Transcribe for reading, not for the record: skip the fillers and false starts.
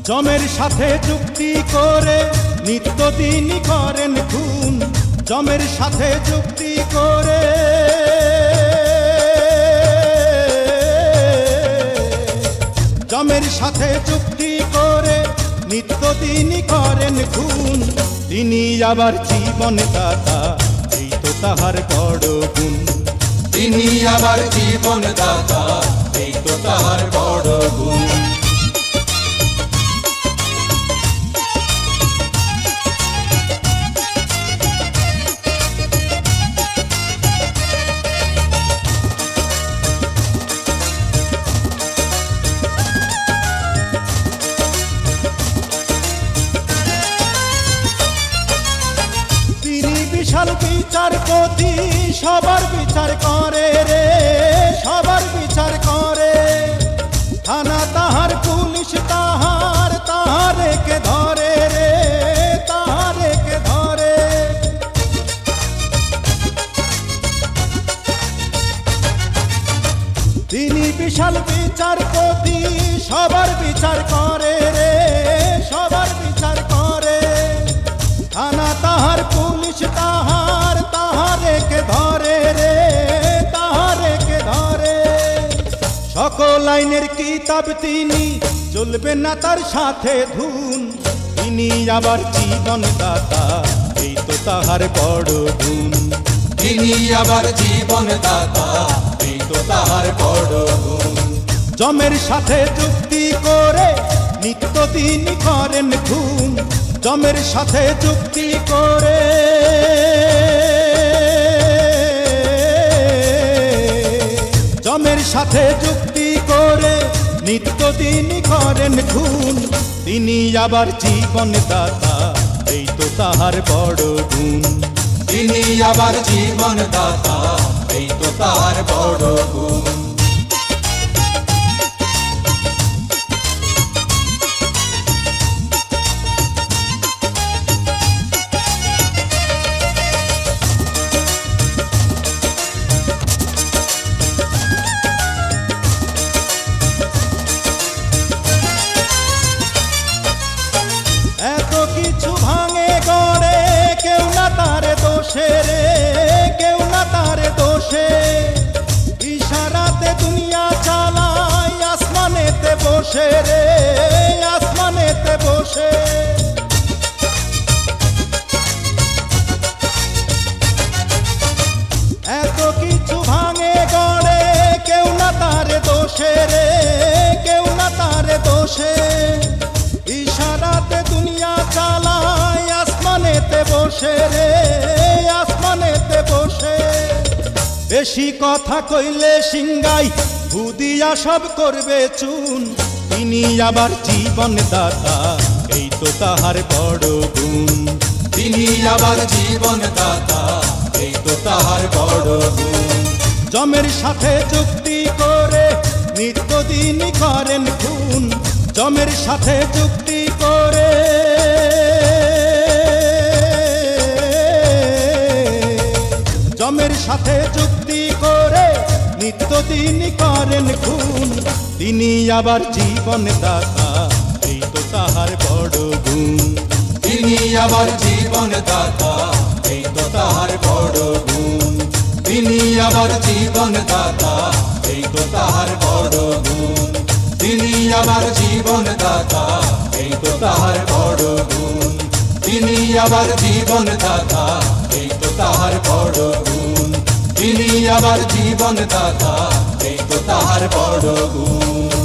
জমের সাথে চুক্তি করে নিত্যদিনই করেন খুন। জমের সাথে চুক্তি করে জমের সাথে চুক্তি করে নিত্যদিনই করেন খুন। তিনি আবার জীবন দাতা, এই তো তাহার বড় গুণ। তিনি আবার জীবন দাতা, এই তো তাহার বড় গুণ। বিশাল বিচারপতি, সবার বিচার করে রে, সবার বিচার করে। থানা তাহার, পুলিশ তাহার, তাহারে কে ধরে রে, তাহারে কে ধরে। তিনি বিশাল বিচারপতি, সবার বিচার করে রে, সবার বিচার করে। থানা তাহার, পুলিশ তাহার, তাহারে কে ধরে রে, তাহারে কে ধরে। সকল আইনের কিতাব তিনি, চলবে না তার সাথে ধুন। তিনি আবার জীবন দাতা, এই তো তাহার বড় গুণ। তিনি আবার জীবন দাতা, এই তো তাহার বড় গুণ। জমের সাথে চুক্তি করে নিত্যদিনই করেন খুন। জমের সাথে চুক্তি করে জমের সাথে চুক্তি করে নিত্যদিনই করেন খুন। তিনি আবার জীবন দাতা, এই তো তাহার বড় গুণ। তিনি আবার জীবন দাতা, এই তো তাহার বড় গুণ। এত কিছু ভাঙে গড়ে, কেউ না তারে দোষে রে, কেউ না তারে দোষে। ইশারাতে দুনিয়া চালায়, আসমানেতে বসে রে, আসমানেতে বসে। এত কিছু ভাঙে গড়ে, কেউ না তারে দোষে রে, কেউ না তারে দোষে। ইশারাতে দুনিয়া চালায়, আসমানেতে বসে রে, আসমানেতে বসে। বেশি কথা কইলে সিংগাই, বুদিয়া সব করবে চুন। তিনি আবার জীবন দাতা, এই তো তাহার বড় গুণ। তিনি আবার জীবন দাতা, এই তো তাহার বড় গুণ। জমের সাথে চুক্তি করে নিত্যদিনই করেন খুন। জমের সাথে চুক্তি করে জমের সাথে চুক্তি করে নিত্যদিনই করেন খুন। তিনি আবার জীবন দাতা, এই তো তাহার বড় গুণ। তিনি আবার জীবন দাতা, এই তো তাহার বড় গুণ। তিনি আবার জীবন দাতা, এই তো তাহার বড় গুণ। তিনি আবার জীবন দাতা, এই তো তাহার বড় গুণ। তিনি আবার জীবন দাতা, এই তো তাহার বড় গুণ। তিনি আবার জীবন দাতা, এই তো তাহার বড় গুণ।